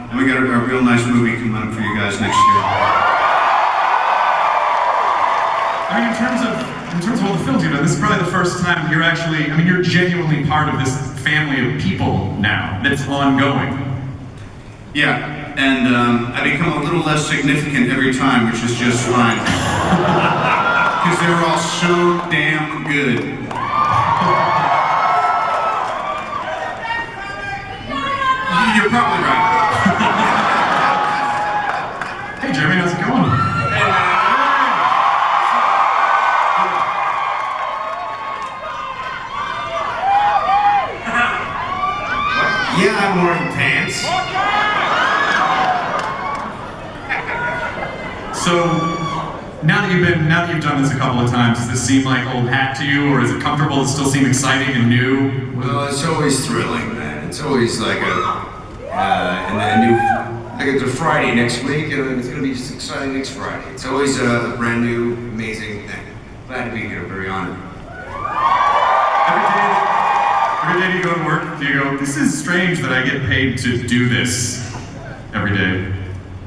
and we got a real nice movie coming up for you guys next year. I mean, in terms of all the films you've done, this is probably the first time you're actually, I mean, you're genuinely part of this family of people now that's ongoing. Yeah, and I become a little less significant every time, which is just fine. Because they're all so damn good. You're probably right. Hey Jeremy, how's it going? Yeah, I'm wearing pants. So, now that you've done this a couple of times, does this seem like old hat to you, or is it comfortable? Does it still seem exciting and new? Well, it's always thrilling, man. It's always like a new, like it's a Friday next week, and it's gonna be just exciting next Friday. It's always a brand new, amazing thing. Glad to be here, very honored. Every day you go to work, you go, this is strange that I get paid to do this every day.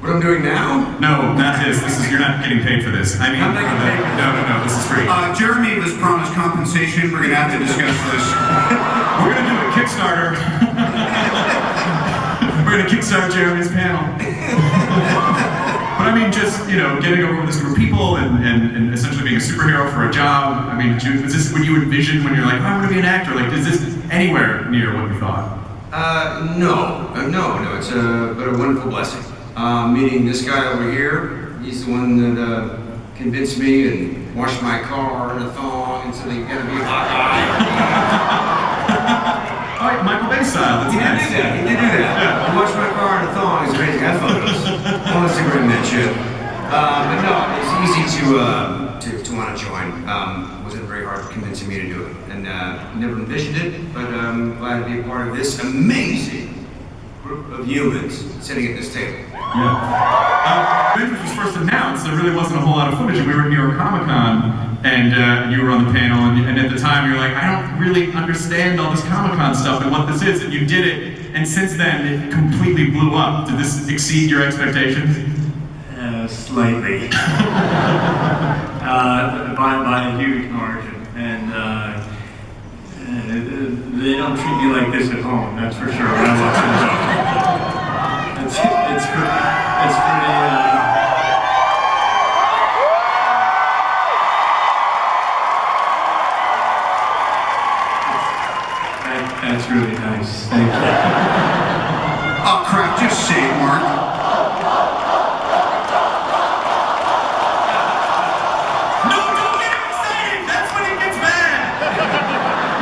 What I'm doing now? No, not this. You're not getting paid for this. I mean, I'm not getting paid for this. No, this is free. Jeremy was promised compensation. We're gonna have to discuss this. We're gonna do a Kickstarter. We're gonna kickstart Jeremy's panel. But I mean, just, you know, getting over with this group of people and essentially being a superhero for a job. I mean, is this what you envisioned when you're like, oh, I'm gonna be an actor? Like, is this anywhere near what you thought? No. It's but a wonderful blessing. Meeting this guy over here, he's the one that convinced me and washed my car in a thong and said, you gotta be a hot guy. All right, Michael Bay style, that's nice. He did do that. Yeah. He washed my car in a thong, it's amazing. I have photos. I want to see that shit. But no, it's easy to want to join. Wasn't very hard convincing me to do it. And never envisioned it, but I'm glad to be a part of this amazing group of humans sitting at this table. Yeah. Avengers was first announced, there really wasn't a whole lot of footage, and we were at New York Comic Con, and you were on the panel, and at the time you were like, I don't really understand all this Comic Con stuff and what this is, and you did it, and since then it completely blew up. Did this exceed your expectations? Slightly. By a huge margin, and they don't treat me like this at home, that's for sure. When I walk in the door. It's pretty, that's really nice, thank you. Oh crap, just say it, Mark. No, don't get him excited! That's when he gets mad!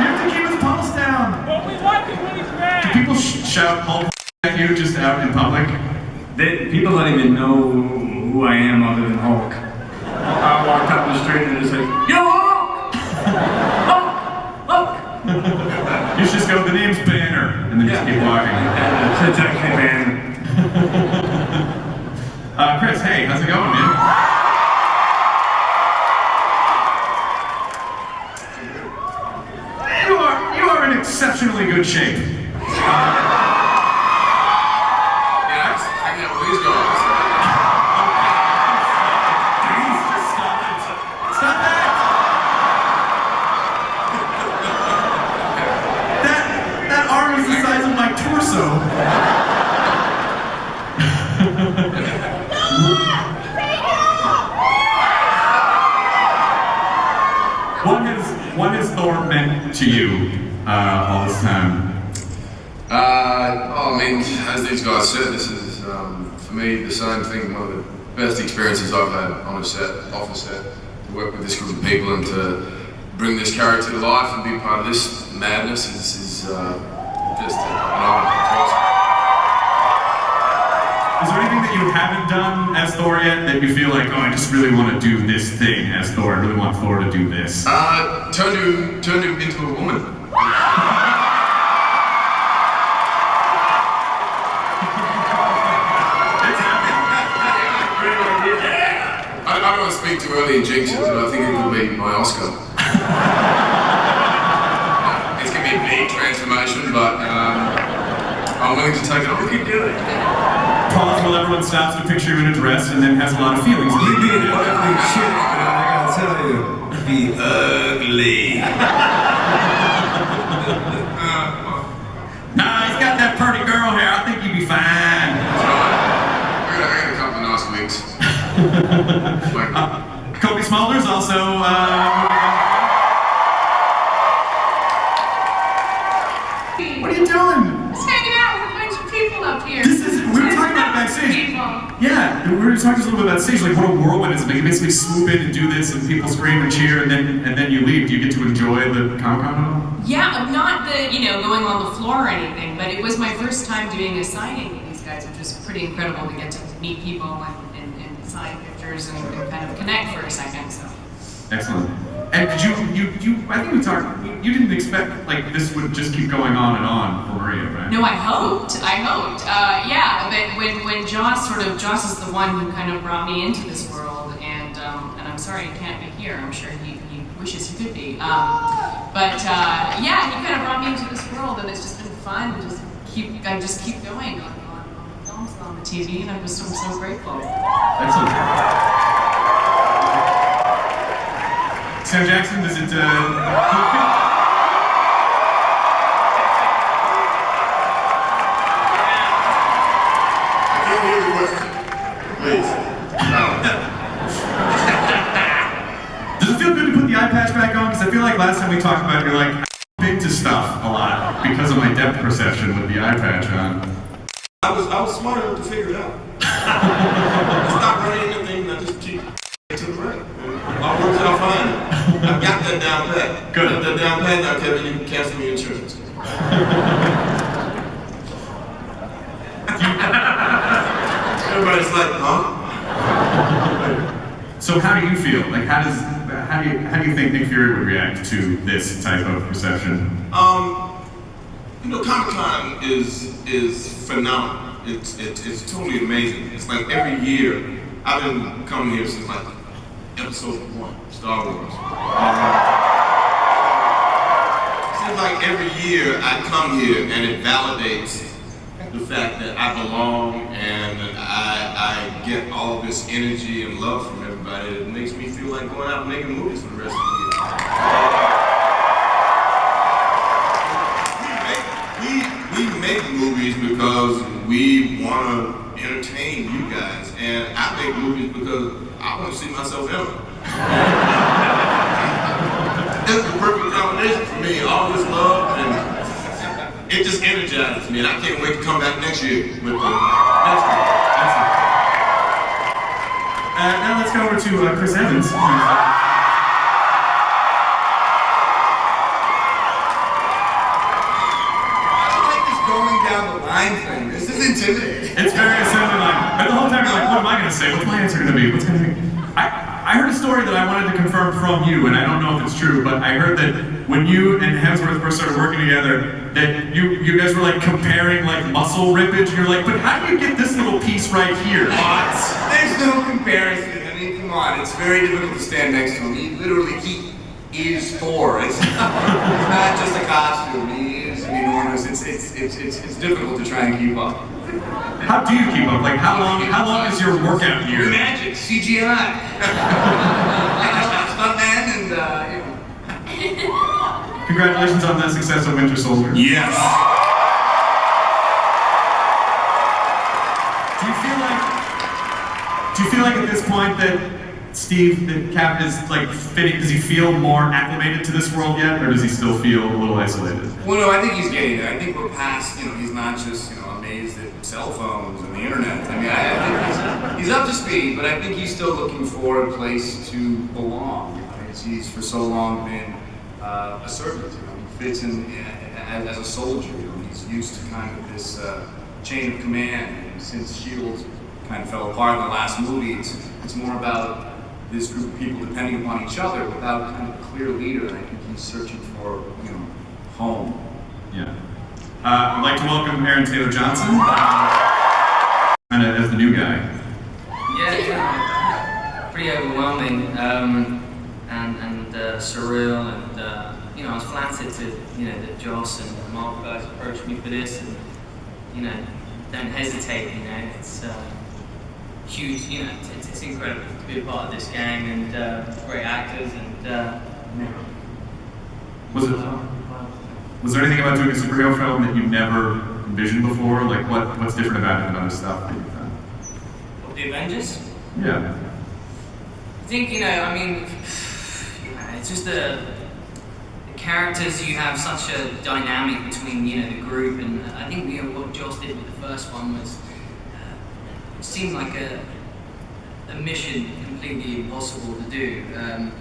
You have to keep his pulse down. But we like it when he's mad. Do people shout Hulk at you just out in public? People don't even know who I am other than Hulk. I walked up the street and it's like, yo, Hulk! Hulk! You should just go, the name's Banner, and then just keep walking. It's actually Banner. Chris, hey, how's it going, man? You are in exceptionally good shape. What has Thor meant to you all this time? I mean, as these guys said, this is, for me, the same thing, one of the best experiences I've had on a set, off a set, to work with this group of people and to bring this character to life and be part of this madness is just an honor. Is there anything that you haven't done as Thor yet that you feel like, oh, I just really want to do this thing as Thor, I really want Thor to do this? Turned him into a woman. I don't want to speak too early and jinx it, but I think it could be my Oscar. It's going to be a big transformation, but I'm willing to take it on. We can do it. everyone stops to picture you in a dress and then has a lot of feelings. You be an ugly chick, man. I gotta tell you. Be ugly. Nah, he's got that pretty girl hair. I think you'd be fine. I got a couple of nice weeks. Kobe Smulders also. What are you doing? Just hanging out with a bunch of people up here. We were talking about backstage. Yeah, we were talking just a little bit about stage, like what a whirlwind is. Like you basically swoop in and do this, and people scream and cheer, and then you leave. Do you get to enjoy the Comic-Con at all? Yeah, not the going on the floor or anything, but it was my first time doing a signing with these guys, which was pretty incredible to get to meet people and sign pictures and kind of connect for a second. So. Excellent. And did you I think we talked, you didn't expect like this would just keep going on and on for Maria, right? No, I hoped. Yeah, but when Joss is the one who kind of brought me into this world, and I'm sorry he can't be here. I'm sure he wishes he could be. Yeah, he kind of brought me into this world, and it's just been fun to just keep going on the films and on the TV, and I'm so grateful. Excellent. Sam Jackson, does it, I can't hear the question. Please. Does it feel good to put the eye patch back on? Because I feel like last time we talked about it, you're like, big to stuff a lot because of my depth perception with the eye patch on. I was smart enough to figure it out. I stopped running anything and I just keep to the right. All works out fine. I've got that down pat. Good. I've got that down pat now, Kevin. You can cancel me insurance. Everybody's like, huh? So how do you feel? Like how do you think Nick Fury would react to this type of reception? Comic-Con is phenomenal. It's totally amazing. It's like every year, I've been coming here since like episode 1, Star Wars. Seems like every year I come here and it validates the fact that I belong and that I get all this energy and love from everybody. It makes me feel like going out and making movies for the rest of the year. We make movies because we want to entertain you guys, and I make movies because I want to see myself in them. It's the perfect combination for me. All this love, and it just energizes me, and I can't wait to come back next year with the next one. Now let's go over to Chris Evans. Thing. This is intimidating. It's very assembly line. And the whole time you're like, what am I going to say? What's my answer going to be? What's going to be? I heard a story that I wanted to confirm from you, and I don't know if it's true, but I heard that when you and Hemsworth first started working together, that you guys were like comparing like muscle rippage, and you're like, but how do you get this little piece right here? What? There's no comparison. I mean, come on. It's very difficult to stand next to him. He is Thor. It's not just a costume. He is enormous. It's difficult to try and keep up. How do you keep up? Like how long is your workout year? Magic, CGI. Stuntman and Congratulations on the success of Winter Soldier. Yes. Do you feel like at this point that Steve, the Cap, is like fitting? Does he feel more acclimated to this world yet, or does he still feel a little isolated? Well, no, I think he's getting there. I think we're past. He's not just amazed at cell phones and the internet. I mean, I think he's up to speed, but I think he's still looking for a place to belong. He's for so long been a servant. He fits in as a soldier. He's used to kind of this chain of command. And since S.H.I.E.L.D. kind of fell apart in the last movie, it's more about this group of people depending upon each other without kind of a clear leader. And I think he's searching for, home. Yeah. I'd like to welcome Aaron Taylor Johnson, as the new guy. Yeah, pretty overwhelming and surreal, and I was flattered to that Joss and Mark guys approached me for this, and don't hesitate. It's huge, you know, it's incredible to be a part of this gang and great actors and. Was there anything about doing a superhero film that you never envisioned before? Like what's different about it than other stuff that you've done? What, the Avengers? Yeah. I think, you know, I mean, it's just the characters, you have such a dynamic between, you know, the group, and I think, you know, what Joss did with the first one was, it seemed like a mission completely impossible to do,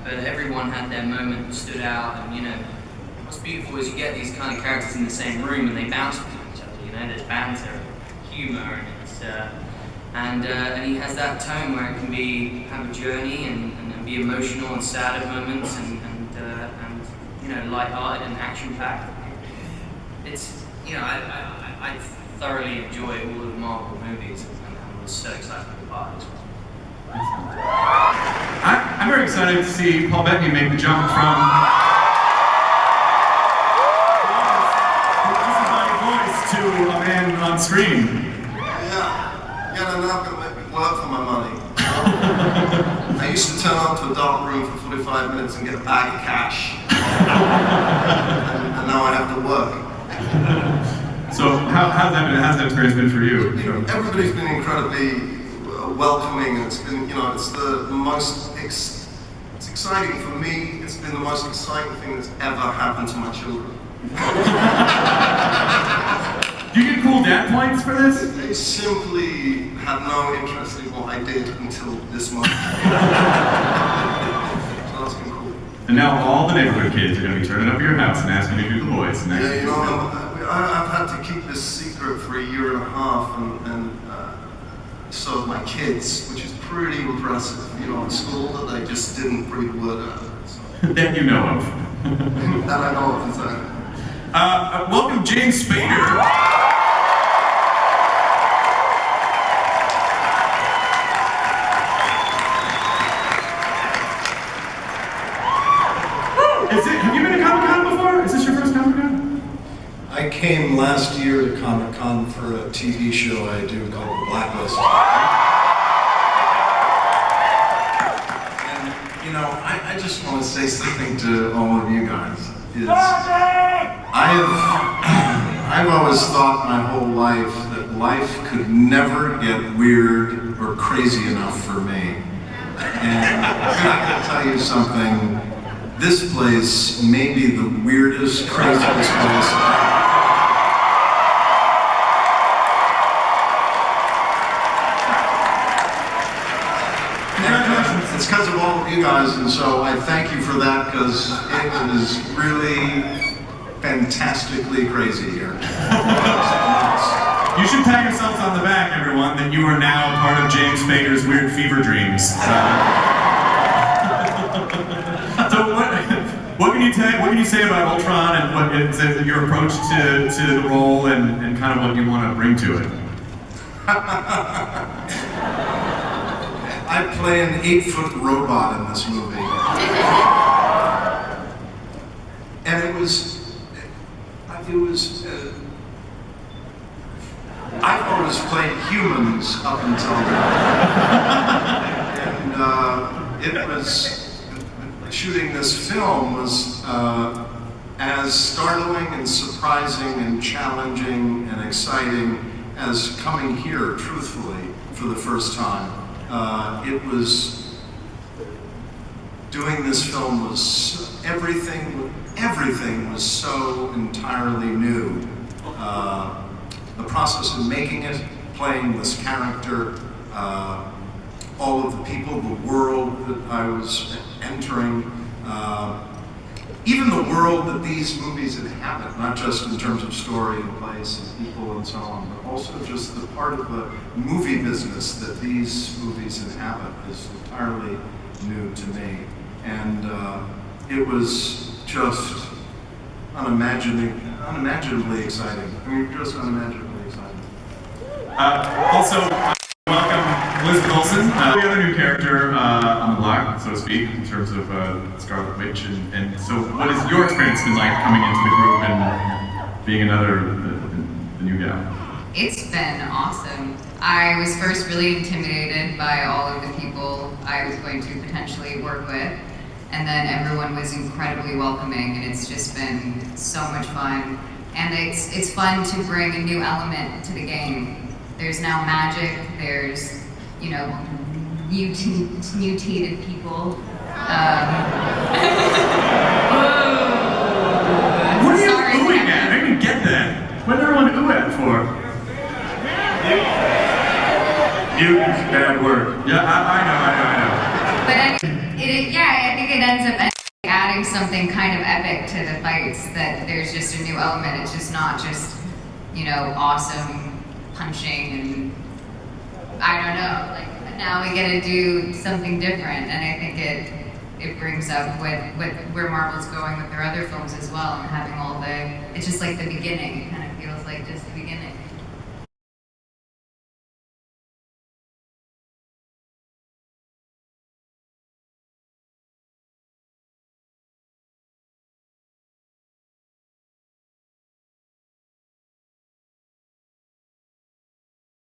but everyone had their moment and stood out, and, you know, what's beautiful is you get these kind of characters in the same room and they bounce off each other, you know, there's banter and humour, and it's, and he has that tone where it can be, have a journey and be emotional and sad at moments and you know, light-hearted and action-packed. It's, you know, I thoroughly enjoy all of the Marvel movies and was so excited to be part of this one. I'm very excited to see Paul Bettany make the jump from to a man on screen. Yeah, they're now going to make me work for my money. I used to turn up to a dark room for 45 minutes and get a bag of cash. and now I have to work. So how's that experience been for you? You know, everybody's been incredibly welcoming, and it's been, you know, it's the most, it's exciting for me. It's been the most exciting thing that's ever happened to my children. Do you get cool dad points for this? They simply had no interest in what I did until this month. So that's been cool. And now all the neighborhood kids are going to be turning up at your house and asking you to do the voice. Yeah, you know, I've had to keep this secret for a year and a half, and so my kids, which is pretty impressive, you know, in school, that they just didn't breathe word out of it. So. That you know of. That I know of, exactly. Welcome James Spader. Have you been to Comic-Con before? Is this your first Comic-Con? I came last year to Comic-Con for a TV show I do called The Blacklist. And, you know, I just want to say something to all of you guys. I've always thought my whole life that life could never get weird or crazy enough for me. And I gotta tell you something, this place may be the weirdest, craziest place. It's because of all of you guys, and so I thank you for that, because it is really fantastically crazy here. You should pat yourselves on the back, everyone, that you are now part of James Spader's Weird Fever Dreams. So what can you say about Ultron and what is your approach to the role and kind of what you want to bring to it? I play an 8-foot robot in this movie. And it was I've always played humans up until now. And it was, shooting this film was as startling and surprising and challenging and exciting as coming here, truthfully, for the first time. Doing this film was, everything was so entirely new. The process of making it, playing this character, all of the people, the world that I was entering, even the world that these movies inhabit, not just in terms of story and place and people and so on, but also just the part of the movie business that these movies inhabit is entirely new to me. And it was just unimaginably exciting. I mean, just unimaginably exciting. Also, welcome Elizabeth Olsen, the other new character on the block, so to speak, in terms of Scarlet Witch. And so, what has your experience been like coming into the group and being the new gal? It's been awesome. I was first really intimidated by all of the people I was going to potentially work with, and then everyone was incredibly welcoming, and it's just been so much fun. And it's fun to bring a new element to the game. There's now magic, there's, you know, mutated people. What are you oohing at? I didn't get that. What did everyone ooh at for? Mutant's a bad word. Yeah, I know. But I think it ends up adding something kind of epic to the fights, that there's just a new element. It's just not just, you know, awesome punching and I don't know, like now we get to do something different, and I think it brings up with where Marvel's going with their other films as well, and having all it's just like the beginning. It kind of feels like just the